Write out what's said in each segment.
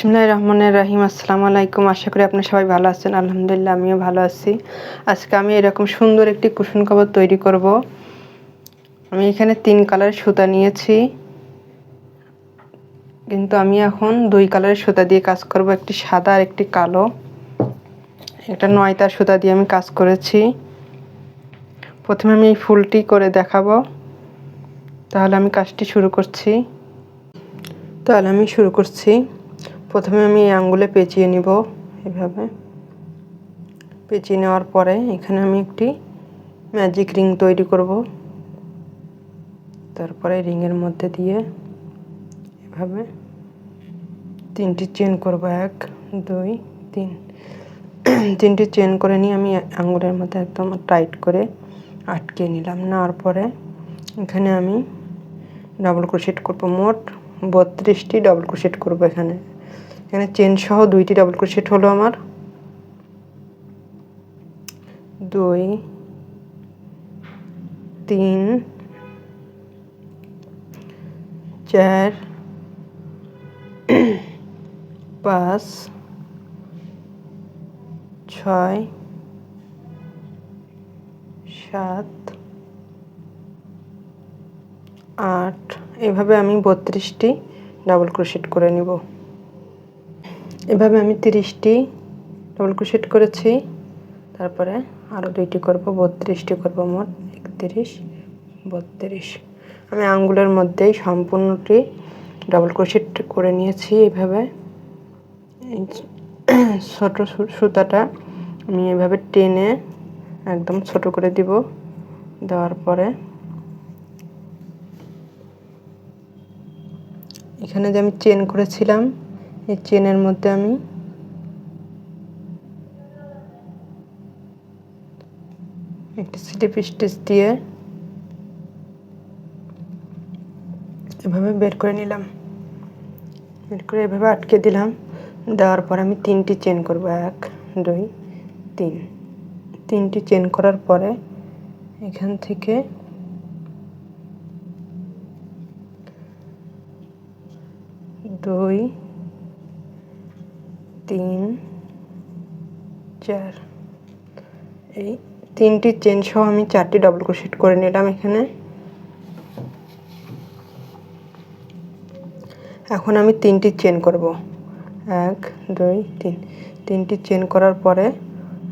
বিসমিল্লাহির রহমানির রহিম। আসসালামু আলাইকুম। আশা করি আপনারা সবাই ভালো আছেন। আলহামদুলিল্লাহ আমিও ভালো আছি। আজকে আমি এরকম সুন্দর একটি কুশন কভার তৈরি করব। আমি এখানে 3 কালারের সুতা নিয়েছি, কিন্তু আমি এখন 2 কালারের সুতা দিয়ে কাজ করব, একটি সাদা আর একটি কালো। এটা 9 তার সুতা দিয়ে আমি কাজ করেছি। প্রথমে আমি এই ফুলটি করে দেখাবো। তাহলে আমি কাজটি শুরু করছি। প্রথমে আমি এই আঙ্গুলে পেঁচিয়ে নিব। এভাবে পেঁচিয়ে নেওয়ার পরে এখানে আমি একটি ম্যাজিক রিং তৈরি করব। তারপরে রিংয়ের মধ্যে দিয়ে এভাবে 3টি চেন করব। 1 2 3 3টি চেন করে নিয়ে আমি আঙ্গুলের মধ্যে একদম টাইট করে আটকে নিলাম। নেওয়ার পরে এখানে আমি ডাবল ক্রোশেট করব। মোট 32টি ডাবল ক্রোশেট করব। এখানে চেন সহ 2টি ডাবল ক্রোশেট হলো আমার 2 3 4 5 6 7 8 এভাবে আমি 32টি ডাবল ক্রোশেট করে নিব। এভাবে আমি 30টি ডাবল ক্রোশেট করেছি। তারপরে আরও 2টি করব, 32টি করব। মোট 31 32। আমি আঙ্গুলের মধ্যেই সম্পূর্ণটি ডাবল ক্রোশেট করে নিয়েছি। এইভাবে ছোট সুতাটা আমি এভাবে টেনে একদম ছোট করে দিব। দেওয়ার পরে এখানে যে আমি চেন করেছিলাম, এই চেনের মধ্যে আমি একটি স্লিপ স্টিচ দিয়ে এভাবে বের করে নিলাম। বের করে এভাবে আটকে দিলাম। দেওয়ার পর আমি 3টি চেন করব। 1 2 3 3টি চেন করার পরে এখান থেকে 2 3 4 এই 3টি চেন সহ আমি 4টি ডাবল ক্রোশেট করে নিলাম। এখানে এখন আমি 3টি চেন করব। 1 2 3 3টি চেন করার পরে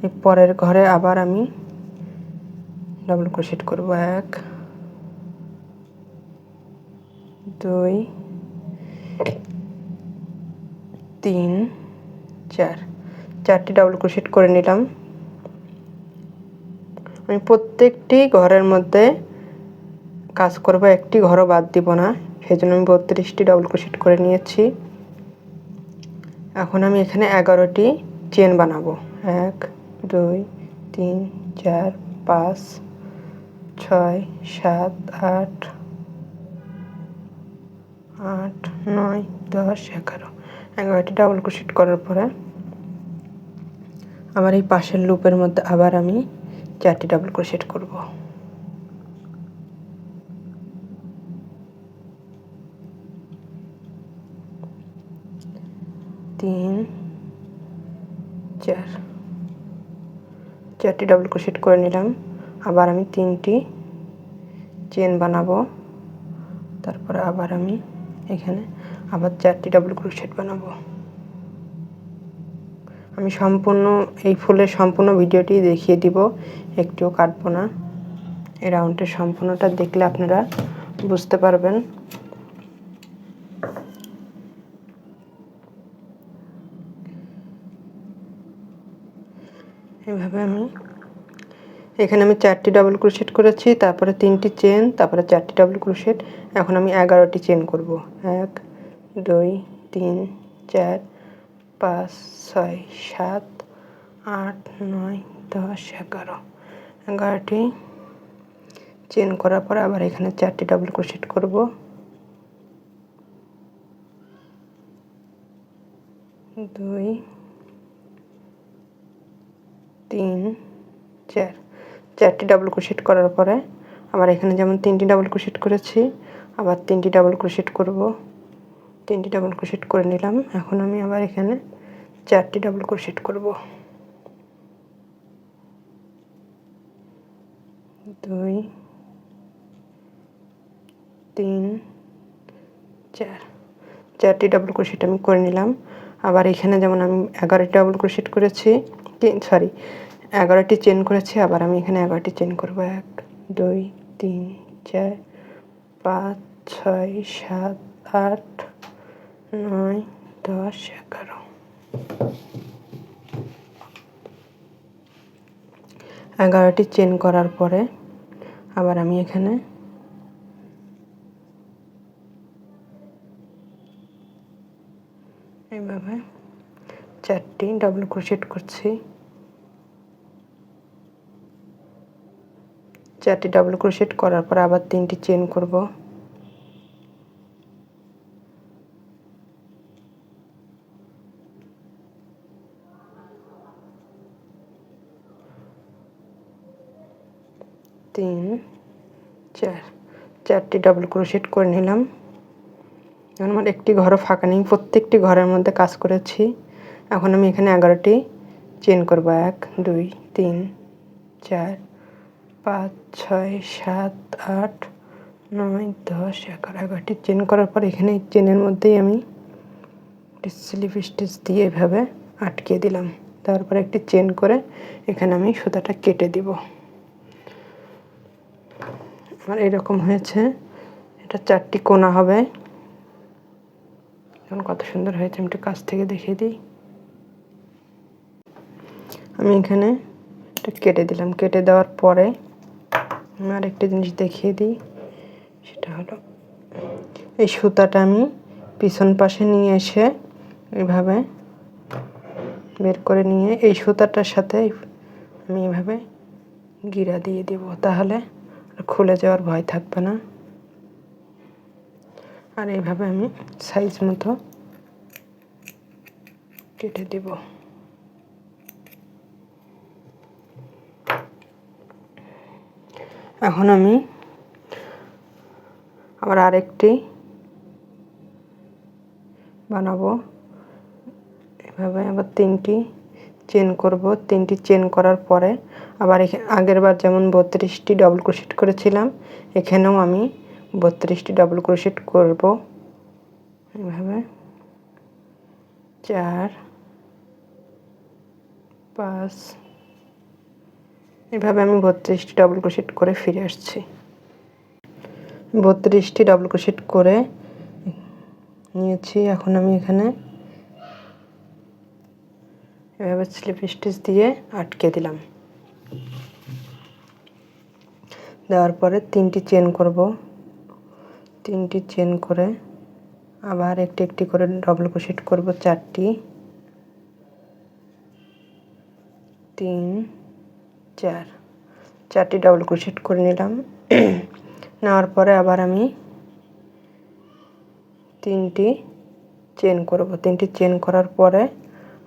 এই পরের ঘরে আবার আমি ডাবল ক্রোশেট করব। 1 2 3 4 4টি ডাবল ক্রোশেট করে নিলাম। আমি প্রত্যেকটি ঘরের মধ্যে কাজ করব, একটি ঘরও বাদ দিব না। সেজন্য আমি 32টি ডাবল ক্রোশেট করে নিয়েছি। এখন আমি এখানে 11টি চেন বানাবো। 1 2 3 4 5 6 7 8 8 9 10 11 11টি ডাবল ক্রোশেট করার পরে আবার এই পাশের লুপের মধ্যে আবার আমি 4টি ডাবল ক্রোশেট করব। 3 4 4টি ডাবল ক্রোশেট করে নিলাম। আবার আমি 3টি চেন বানাবো। তারপরে আবার আমি এখানে আবার 4টি ডাবল ক্রোশেট বানাবো। আমি সম্পূর্ণ এই ফুলের সম্পূর্ণ ভিডিওটি দেখিয়ে দিব, একটুও কাটবো না। এই রাউন্ডের সম্পূর্ণটা দেখলে আপনারা বুঝতে পারবেন। এভাবে আমি এখানে 4টি ডাবল ক্রোশেট করেছি, তারপরে 3টি চেন, তারপরে 4টি ডাবল ক্রোশেট। এখন আমি 11টি চেন করব। 1 2 3 4 5 6 7 8 9 10 11 11টি চেন করার পর আবার এখানে 4টি ডাবল ক্রোশেট করব। 2 3 4 4টি ডাবল ক্রোশেট করার পরে আবার এখানে যেমন 3টি ডাবল ক্রোশেট করেছি, আবার 3টি ডাবল ক্রোশেট করব। 3টি ডাবল ক্রোশেট করে নিলাম। এখন আমি আবার এখানে 4টি ডাবল ক্রোশেট করব। 2 3 4, 4টি ডাবল ক্রোশেট আমি করে নিলাম। আবার এখানে যেমন আমি 11টি ডাবল ক্রোশেট করেছি, 11টি চেন করেছি, আবার আমি এখানে 11টি চেন করব। 1 2 3 4 5 6 7 8 9 10 11। 11টি চেন করার পরে আবার আমি এখানে এইভাবে 4টি ডাবল ক্রোশেট করছি। 4টি ডাবল ক্রোশেট করার পর আবার 3টি চেন করব। তিন 4, 4টি ডাবল ক্রোশেট করে নিলাম। আমার একটি ঘরও ফাঁকা নেই, প্রত্যেকটি ঘরের মধ্যে কাজ করেছি। এখন আমি এখানে 11টি চেন করব। 1 2 3 4 5 6 7 8 9 10 11। 11টি চেন করার পর এখানে এই চেনের মধ্যেই আমি একটি স্লিপ স্টিচ দিয়ে এভাবে আটকে দিলাম। তারপর একটি চেন করে এখানে আমি সুতাটা কেটে দিব। আমার এরকম হয়েছে। এটা 4টি কোনা হবে। এখন কত সুন্দর হয়েছে, আমি একটু কাছ থেকে দেখিয়ে দিই। আমি এখানে এটা কেটে দিলাম। কেটে দেওয়ার পরে আমি আরেকটা জিনিস দেখিয়ে দিই। সেটা হলো এই সুতাটা আমি পিছন পাশে নিয়ে এসে এইভাবে বের করে নিয়ে এই সুতাটার সাথে আমি এভাবে গিরা দিয়ে দেব, তাহলে আর খুলে যাওয়ার ভয় থাকবে না। আর এইভাবে আমি সাইজ মতো কেটে দেব। এখন আমি আবার আরেকটি বানাবো। এভাবে আবার 3টি চেন করব। 3টি চেন করার পরে আবার আগের বার যেমন 32টি ডাবল ক্রোশেট করেছিলাম, এখানেও আমি 32টি ডাবল ক্রোশেট করব। এভাবে 4 5, এভাবে আমি 32টি ডাবল ক্রোশেট করে ফিরে আসছি। 32টি ডাবল ক্রোশেট করে নিয়েছি। এখন আমি এখানে এভাবে স্লিপ স্টিচ দিয়ে আটকে দিলাম। দেওয়ার পরে 3টি চেন করব। 3টি চেন করে আবার একটি একটি করে ডাবল ক্রোশেট করব। 4টি 3 4, 4টি ডাবল ক্রোশেট করে নিলাম। নেওয়ার পরে আবার আমি 3টি চেন করব। 3টি চেন করার পরে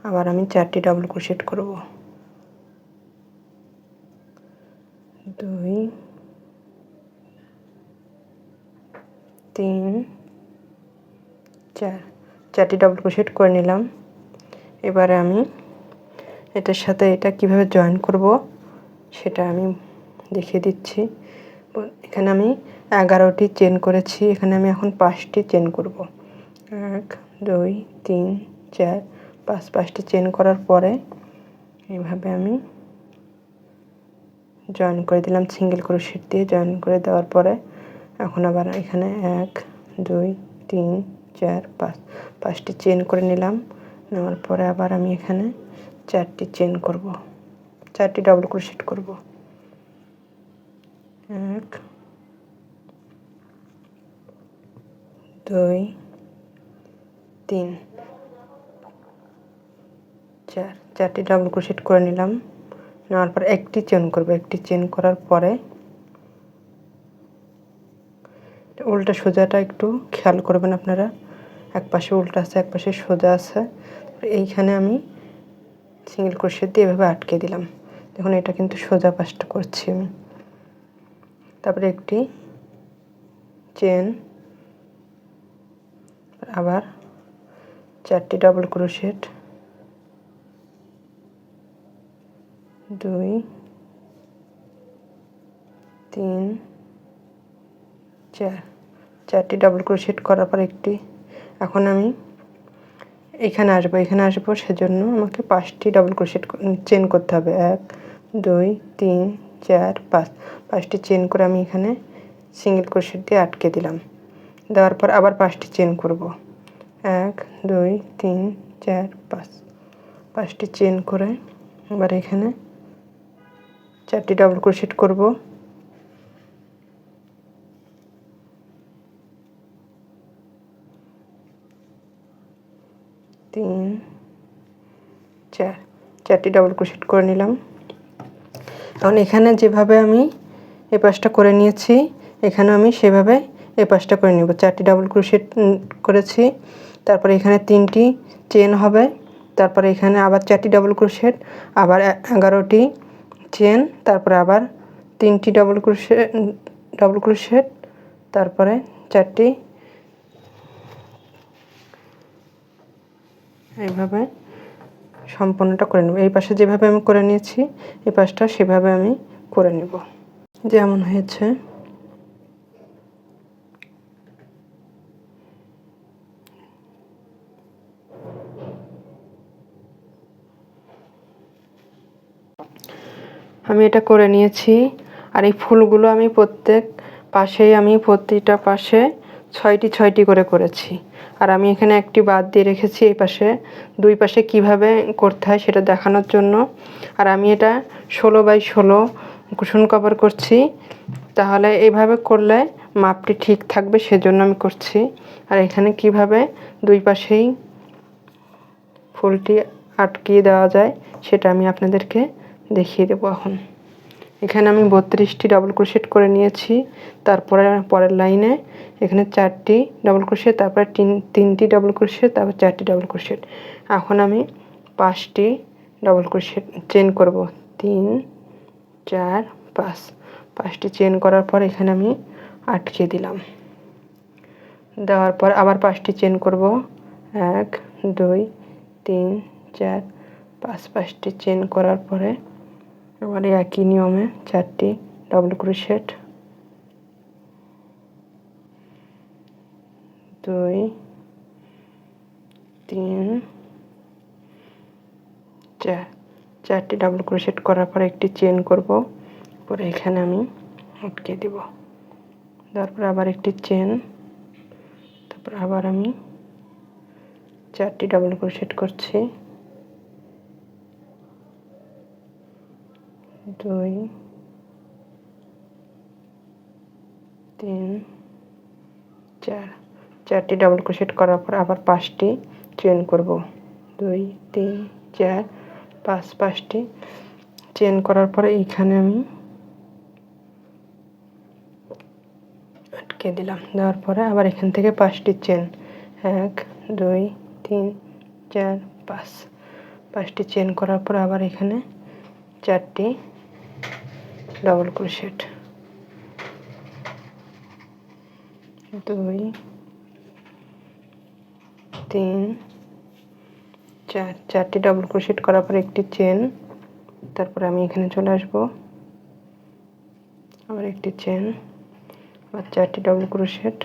আবার আমি 4টি ডাবল ক্রোশেট করব। 2 3 4, 4টি ডাবল ক্রোশেট করে নিলাম। এবারে আমি এটার সাথে এটা কিভাবে জয়েন করব সেটা আমি দেখিয়ে দিচ্ছি। এখানে আমি 11টি চেন করেছি, এখানে আমি এখন 5টি চেন করব। 1 2 3 4 5, 5টি চেন করার পরে এইভাবে আমি জয়েন করে দিলাম। সিঙ্গেল ক্রোশেট দিয়ে জয়েন করে দেওয়ার পরে এখন আবার এখানে 1 2 3 4 5, 5টি চেন করে নিলাম। নেওয়ার পরে আবার আমি এখানে 4টি চেন করব, 4টি ডাবল ক্রোশেট করব। 1 2 3 4, 4টি ডাবল ক্রোশেট করে নিলাম। নেওয়ার পর একটি চেন করব। একটি চেন করার পরে উল্টা সোজাটা একটু খেয়াল করবেন আপনারা। এক পাশে উল্টা আছে, এক পাশে সোজা আছে। এইখানে আমি সিঙ্গেল ক্রোশেট দিয়ে এভাবে আটকে দিলাম। দেখুন এটা কিন্তু সোজা পাশটা করছি আমি। তারপরে একটি চেন, আবার 4টি ডাবল ক্রোশেট, 2 3 4, 4টি ডাবল ক্রোশেট করার পর এখন আমি এখানে আসবো সেজন্য আমাকে 5টি ডাবল ক্রোশেট চেন করতে হবে। 1 2 3 4 5, 5টি চেন করে আমি এখানে সিঙ্গেল ক্রোশেট দিয়ে আটকে দিলাম। দেওয়ার পর আবার 5টি চেন করব। 1 2 3 4 5, 5টি চেন করে আবার এখানে 4টি ডাবল ক্রোশেট করব। 3 4, 4টি ডাবল ক্রোশেট করে নিলাম। এখন এখানে যেভাবে আমি এই পাশটা করে নিয়েছি, এখানে আমি সেভাবে এই পাশটা করে নেব। 4টি ডাবল ক্রোশেট করেছি, তারপরে এখানে 3টি চেন হবে, তারপরে এখানে আবার 4টি ডাবল ক্রোশেট, আবার 11টি চেন, তারপরে আবার 3টি ডাবল ক্রোশেট, তারপরে 4টি, এইভাবে সম্পূর্ণটা করে নেব। এই পাশে যেভাবে আমি করে নিয়েছি এই পাশটা সেভাবে আমি করে নেব। যেমন হয়েছে আমি এটা করে নিয়েছি। আর এই ফুলগুলো আমি প্রতিটা পাশে 6টি করে করেছি। আর আমি এখানে একটি বাদ দিয়ে রেখেছি এই পাশে। 2 পাশে কিভাবে করতে হয় সেটা দেখানোর জন্য। আর আমি এটা 16x16 কুশন কভার করছি, তাহলে এইভাবে করলে মাপটি ঠিক থাকবে, সেজন্য আমি করছি। আর এখানে কিভাবে 2 পাশেই ফুলটি আটকিয়ে দেওয়া যায় সেটা আমি আপনাদেরকে দেখিয়ে দেবো। এখন এখানে আমি 32টি ডাবল ক্রোশেট করে নিয়েছি। তারপরে পরের লাইনে এখানে 4টি ডাবল ক্রোশেট, তারপরে 3টি ডাবল ক্রোশেট, তারপর 4টি ডাবল ক্রোশেট। এখন আমি 5টি ডাবল ক্রোশেট চেন করব। 3 4 5, 5টি চেন করার পর এখানে আমি আটকে দিলাম। দেওয়ার পর আবার 5টি চেন করব। 1 2 3 4 5, 5টি চেন করার পরে আবার একই নিয়মে 4টি ডাবল ক্রোশেট, 2 3 4, 4টি ডাবল ক্রোশেট করার পর একটি চেন করব, পরে এখানে আমি আটকে দেব। তারপর আবার একটি চেন, তারপর আবার আমি 4টি ডাবল ক্রোশেট করছি। 2 3 4, 4টি ডাবল ক্রোশেট করার পর আবার 5টি চেন করব। 2 3 4 5, 5টি চেন করার পরে এইখানে আমি আটকে দিলাম। দেওয়ার পরে আবার এখান থেকে 5টি চেন, 1 2 3 4 5, 5টি চেন করার পর আবার এখানে 4টি ডাবল ক্রোশেট, 2 3 4, 4টি ডাবল ক্রোশেট করার পর একটি চেন, তারপরে আমি এখানে চলে আসব, আবার একটি চেন, আবার 4টি ডাবল ক্রোশেট,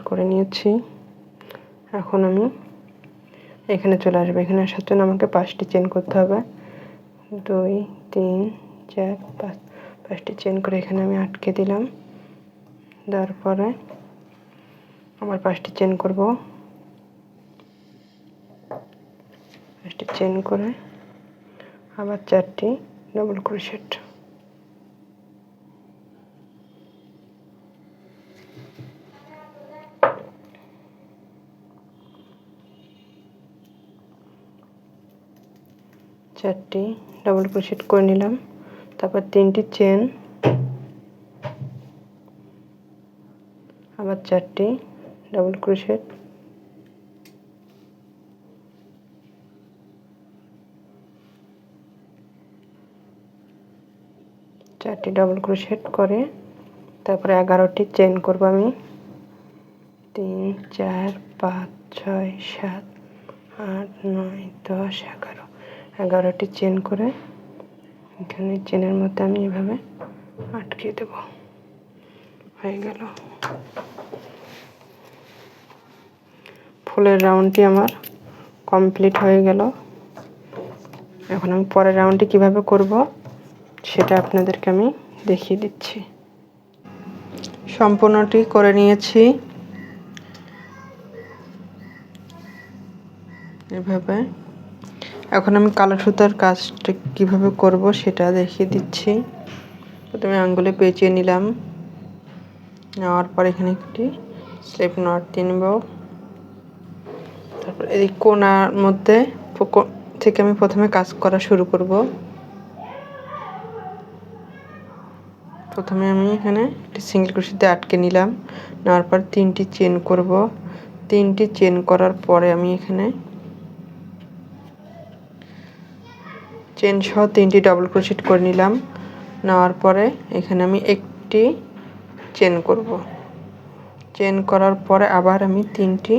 করে নিয়েছি। এখন আমি এখানে চলে আসবো। এখানে আসার জন্য আমাকে 5টি চেন করতে হবে। 2 3 4 5, 5টি চেন করে এখানে আমি আটকে দিলাম। দেওয়ার পরে আবার 5টি চেন করব। 5টি চেন করে আবার 4টি ডাবল ক্রোশেট, 4টি ডাবল ক্রোশেট করে নিলাম। তারপর 3টি চেন, আবার 4টি ডাবল ক্রোশেট, 4টি ডাবল ক্রোশেট করে তারপরে 11টি চেন করব আমি। 3 4 5 6 7 8 9 10 11 11টি চেন করে এখানে চেনের মধ্যে আমি এভাবে আটকে দেব। হয়ে গেল। ফুলের রাউন্ডটি আমার কমপ্লিট হয়ে গেল। এখন আমি পরের রাউন্ডটি কিভাবে করব সেটা আপনাদেরকে আমি দেখিয়ে দিচ্ছি। সম্পূর্ণটি করে নিয়েছি এভাবে। এখন আমি কালো সুতার কাজটা কিভাবে করব সেটা দেখিয়ে দিচ্ছি। প্রথমে আঙ্গুলে পেঁচিয়ে নিলাম, নেওয়ার পর এখানে একটি স্লিপ নট দিয়ে নেব। তারপর এই কোণার মধ্যে থেকে আমি প্রথমে কাজ করা শুরু করব। প্রথমে আমি এখানে একটি সিঙ্গেল ক্রোশেট দিয়ে আটকে নিলাম, নেওয়ার পর 3টি চেন করব। 3টি চেন করার পরে আমি এখানে চেন সহ 3টি ডাবল ক্রোশেট করে নিলাম। নেওয়ার পরে এখানে আমি একটি চেন করব। চেন করার পরে আবার আমি 3টি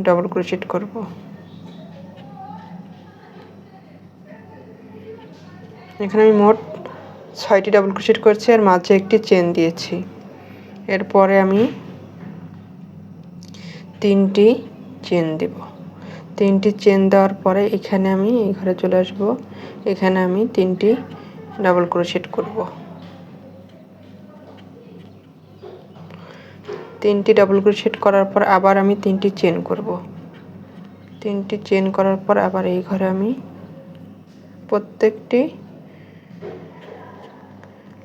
ডাবল ক্রোশেট করব। এখানে আমি মোট 6টি ডাবল ক্রোশেট করছি আর মাঝে একটি চেন দিয়েছি। এরপরে আমি 3টি চেন দেব। 3টি চেন দেওয়ার পরে এখানে আমি এই ঘরে চলে আসব। এখানে আমি 3টি ডাবল ক্রোশেট করব। 3টি ডাবল ক্রোশেট করার পর আবার আমি 3টি চেন করব। 3টি চেন করার পর আবার এই ঘরে আমি প্রত্যেকটি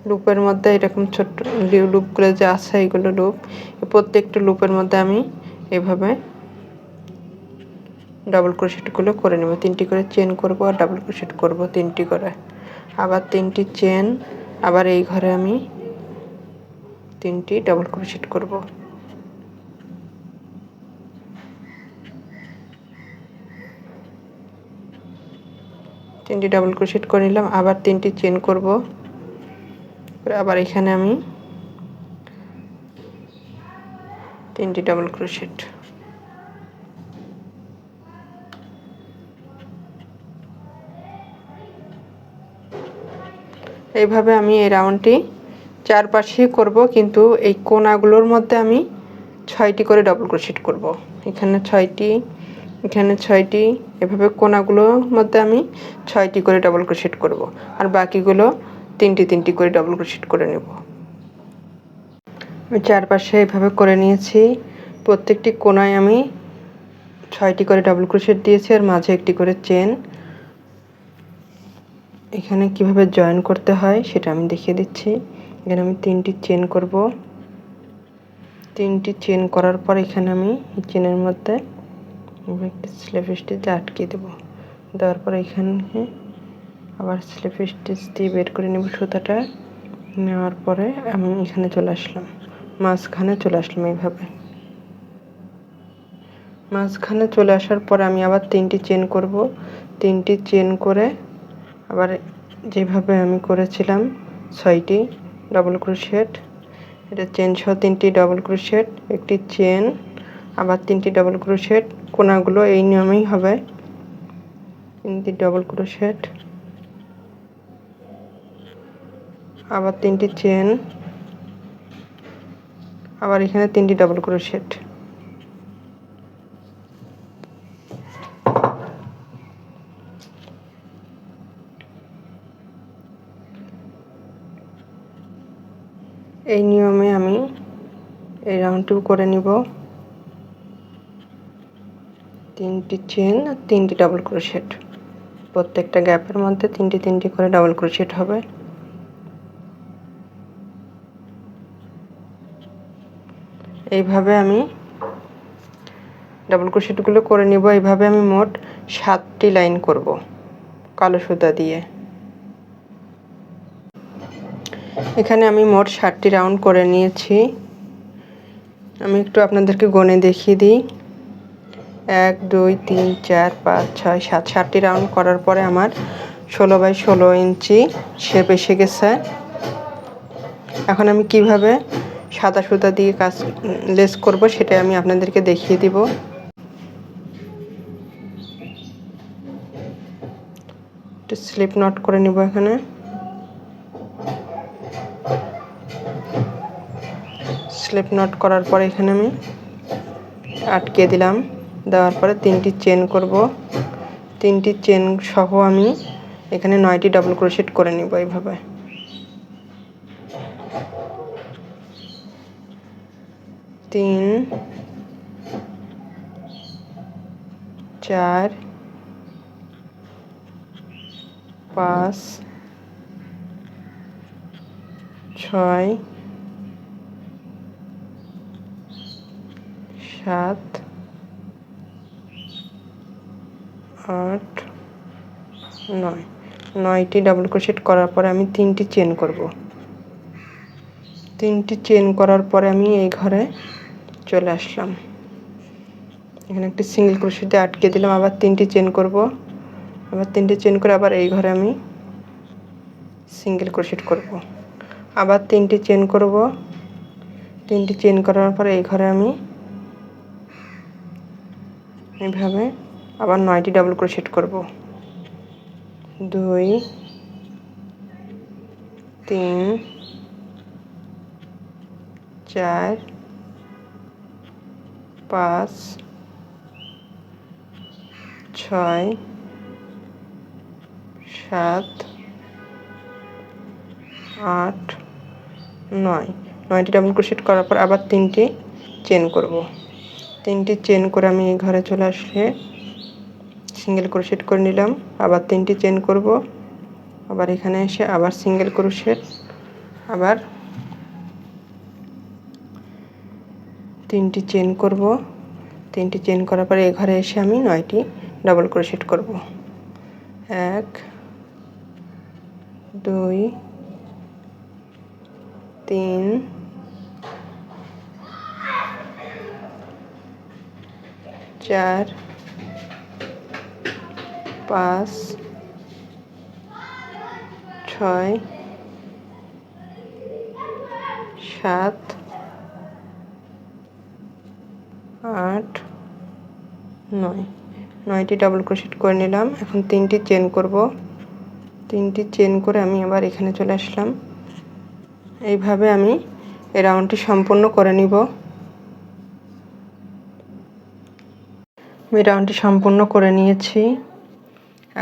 লুপের মধ্যে এরকম ছোট্ট লুপগুলো যে আছে এগুলো লুপ, প্রত্যেকটা লুপের মধ্যে আমি এভাবে ডাবল ক্রোশেটগুলো করে নেব। 3টি করে চেন করব আর ডাবল ক্রোশেট করব 3টি করে। আবার 3টি চেন, আবার এই ঘরে আমি 3টি ডাবল ক্রোশেট করব। তিনটি ডাবল ক্রোশেট করে নিলাম, আবার 3টি চেন করব। আবার এখানে আমি 3টি ডাবল ক্রোশেট। এইভাবে আমি এই রাউন্ডটি চারপাশে করব, কিন্তু এই কোণাগুলোর মধ্যে আমি 6টি করে ডাবল ক্রোশেট করব। এখানে 6টি, এখানে 6টি, এভাবে কোণাগুলোর মধ্যে আমি 6টি করে ডাবল ক্রোশেট করব আর বাকিগুলো 3টি করে ডাবল ক্রোশেট করে নেব। আমি চারপাশে এভাবে করে নিয়েছি। প্রত্যেকটি কোণায় আমি 6টি করে ডাবল ক্রোশেট দিয়েছি আর মাঝে একটি করে চেন। এখানে কিভাবে জয়েন করতে হয় সেটা আমি দেখিয়ে দিচ্ছি। এখানে আমি 3টি চেন করব। 3টি চেন করার পর এখানে আমি চেনের মধ্যে একটি স্লিপ স্টিচ আটকে দেব। দেওয়ার পর এখানে আবার স্লিপ স্টিচ দিয়ে বের করে নেব সুতাটা। নেওয়ার পরে আমি এখানে চলে আসলাম, মাঝখানে চলে আসলাম। এইভাবে মাঝখানে চলে আসার পরে আমি আবার 3টি চেন করব। 3টি চেন করে আবার যেভাবে আমি করেছিলাম 6টি ডাবল ক্রোশেট, এটা চেন সহ 3টি ডাবল ক্রোশেট, একটি চেন, আবার 3টি ডাবল ক্রোশেট। কোণাগুলো এই নিয়মেই হবে, 3টি ডাবল ক্রোশেট, আবার 3টি চেন, আবার এখানে 3টি ডাবল ক্রোশেট। এই নিয়মে আমি এই রাউন্ডটিও করে নিব। 3টি চেন আর 3টি ডাবল ক্রোশেট, প্রত্যেকটা গ্যাপের মধ্যে 3টি করে ডাবল ক্রোশেট হবে। এইভাবে আমি ডাবল ক্রোশেটগুলো করে নিব। এইভাবে আমি মোট 7টি লাইন করব কালো সুতা দিয়ে। এখানে আমি মোট 7টি রাউন্ড করে নিয়েছি। আমি একটু আপনাদেরকে গণে দেখিয়ে দিই। 1 2 3 4 5 6 7, 7টি রাউন্ড করার পরে আমার 16x16 ইঞ্চি শেপ এসে গেছে। এখন আমি কিভাবে সাদা সুতা দিয়ে লেস করব সেটা আমি আপনাদেরকে দেখিয়ে দিব। একটু স্লিপ নট করে নিব। এখানে স্লিপ নট করার পরে এখানে আমি আটকে দিলাম। দেওয়ার পরে 3টি চেন করব। 3টি চেন সহ আমি এখানে 9টি ডাবল ক্রোশেট করে নিব। এইভাবে 3 4 5 6 7 8 9 9টি ডাবল ক্রোশেট করার পরে আমি 3টি চেন করব। 3টি চেন করার পরে আমি এই ঘরে চলে আসলাম। এখানে একটি সিঙ্গেল ক্রোশেট দিয়ে আটকে দিলাম। আবার 3টি চেন করব। আবার 3টি চেন করে আবার এই ঘরে আমি সিঙ্গেল ক্রোশেট করব। আবার 3টি চেন করব। 3টি চেন করার পরে এই ঘরে আমি এইভাবে আবার 9টি ডাবল ক্রোশেট করব। 2 3 4 5 6 7 8 9 9টি ডাবল ক্রোশেট করার পর আবার 3টি চেন করব। 3টি চেন করে আমি এই ঘরে চলে আসলে সিঙ্গেল ক্রোশেট করে নিলাম। আবার 3টি চেন করব। আবার এখানে এসে আবার সিঙ্গেল ক্রোশেট, আবার 3টি চেন করব। 3টি চেন করার পরে এই ঘরে এসে আমি 9টি ডাবল ক্রোশেট করব। 1 2 3 4 5 6 7 8 9 9টি ডাবল ক্রোশেট করে নিলাম। এখন 3টি চেন করব। 3টি চেন করে আমি আবার এখানে চলে আসলাম। এইভাবে আমি এই রাউন্ডটি সম্পূর্ণ করে নিব। আমি রাউন্ডটি সম্পূর্ণ করে নিয়েছি।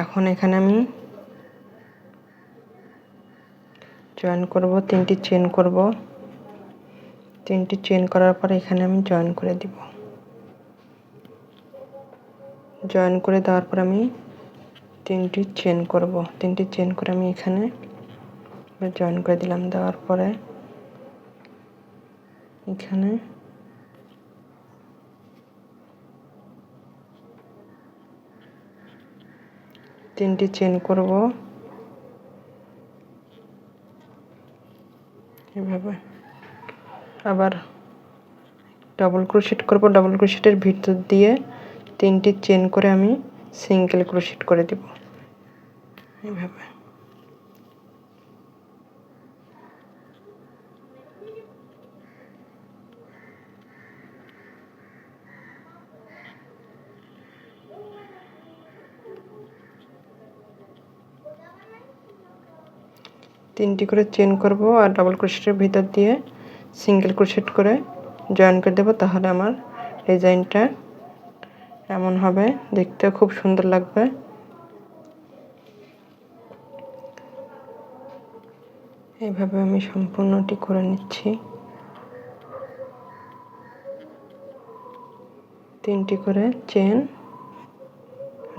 এখন এখানে আমি জয়েন করব। 3টি চেন করব। 3টি চেন করার পরে এখানে আমি জয়েন করে দিব। জয়েন করে দেওয়ার পর আমি 3টি চেন করব। 3টি চেন করে আমি এখানে জয়েন করে দিলাম। দেওয়ার পরে এখানে তিনটি চেন করব এভাবে। আবার ডাবল ক্রোশেট করব। ডাবল ক্রোশেটের ভিতর দিয়ে 3টি চেন করে আমি সিঙ্গেল ক্রোশেট করে দেব এভাবে। তিনটি করে চেন করব আর ডাবল ক্রোশেটের ভিতর দিয়ে সিঙ্গেল ক্রোশেট করে জয়েন করে দেব। তাহলে আমার ডিজাইনটা এমন হবে, দেখতে খুব সুন্দর লাগবে। এইভাবে আমি সম্পূর্ণটি করে নিচ্ছি। 3টি করে চেন,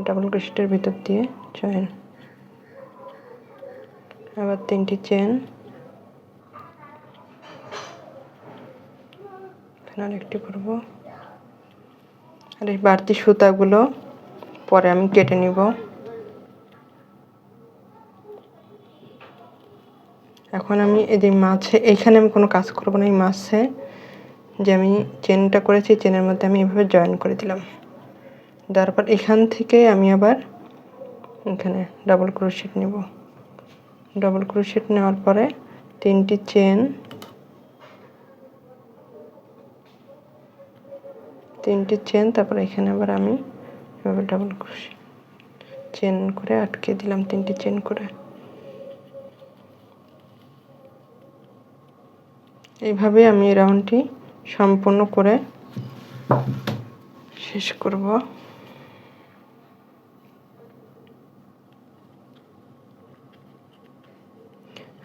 ডাবল ক্রোশেটের ভিতর দিয়ে জয়েন, আবার 3টি চেন, আরেকটি করব। আর এই বাড়তি সুতাগুলো পরে আমি কেটে নিব। এখন আমি এই যে মাঝে, এইখানে আমি কোনো কাজ করব না। এই মাঝে যে আমি চেনটা করেছি, চেনের মধ্যে আমি এভাবে জয়েন করে দিলাম। তারপর এখান থেকে আমি আবার এখানে ডাবল ক্রোশেট নেব। ডাবল ক্রোশেট নেওয়ার পরে 3টি চেন, 3টি চেন, তারপরে এখানে আবার আমি এভাবে ডাবল ক্রোশেট চেন করে আটকে দিলাম 3টি চেন করে। এইভাবে আমি এই রাউন্ডটি সম্পূর্ণ করে শেষ করব।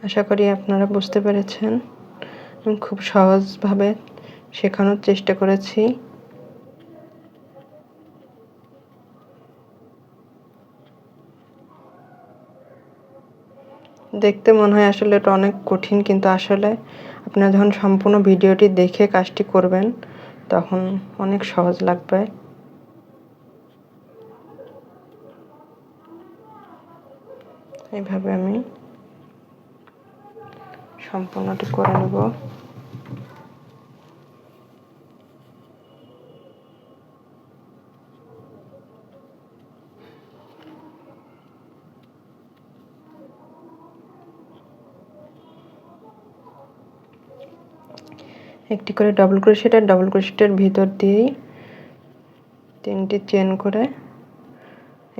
আশা করি আপনারা বুঝতে পেরেছেন। আমি খুব সহজভাবে শেখানোর চেষ্টা করেছি। দেখতে মনে হয় আসলে এটা অনেক কঠিন, কিন্তু আসলে আপনারা যখন সম্পূর্ণ ভিডিওটি দেখে কাজটি করবেন তখন অনেক সহজ লাগবে। এইভাবে আমি সম্পূর্ণটি করে নেব। একটি করে ডাবল ক্রোশেট আর ডাবল ক্রোশেটের ভিতর দিয়েই 3টি চেন করে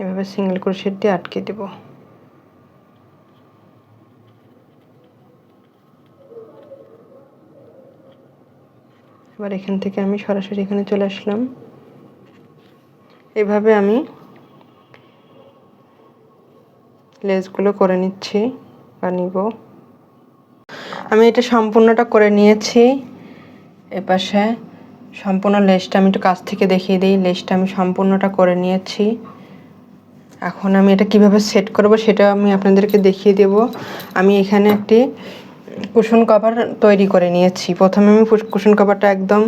এভাবে সিঙ্গেল ক্রোশেট দিয়ে আটকে দেব। এবার এখান থেকে আমি সরাসরি এখানে চলে আসলাম। এভাবে আমি লেসগুলো করে নিচ্ছি বা নিব। আমি এটা সম্পূর্ণটা করে নিয়েছি। এপাশে সম্পূর্ণ লেসটা আমি একটু কাছ থেকে দেখিয়ে দিই। লেসটা আমি সম্পূর্ণটা করে নিয়েছি। এখন আমি এটা কিভাবে সেট করব সেটা আমি আপনাদেরকে দেখিয়ে দেব। আমি এখানে একটি কুশন কভার তৈরি করে নিয়েছি। প্রথমে আমি কুশন কভারটা একদম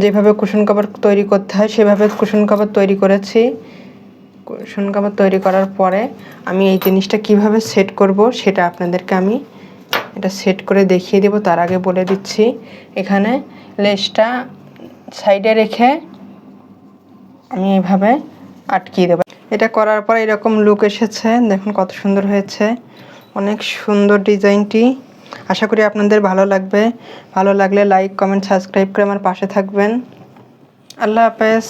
যেভাবে কুশন কভার তৈরি করতে হয় সেভাবে কুশন কভার তৈরি করেছি। কুশন কভার তৈরি করার পরে আমি এই জিনিসটা কিভাবে সেট করব সেটা আপনাদেরকে আমি এটা সেট করে দেখিয়ে দেব। তার আগে বলে দিচ্ছি, এখানে লেসটা সাইডে রেখে আমি এইভাবে আটকিয়ে দেব। এটা করার পর এরকম লুক এসেছে। দেখুন কত সুন্দর হয়েছে, অনেক সুন্দর ডিজাইনটি। আশা করি আপনাদের ভালো লাগবে। ভালো লাগলে লাইক, কমেন্ট, সাবস্ক্রাইব করে আমার পাশে থাকবেন। আল্লাহ হাফেজ।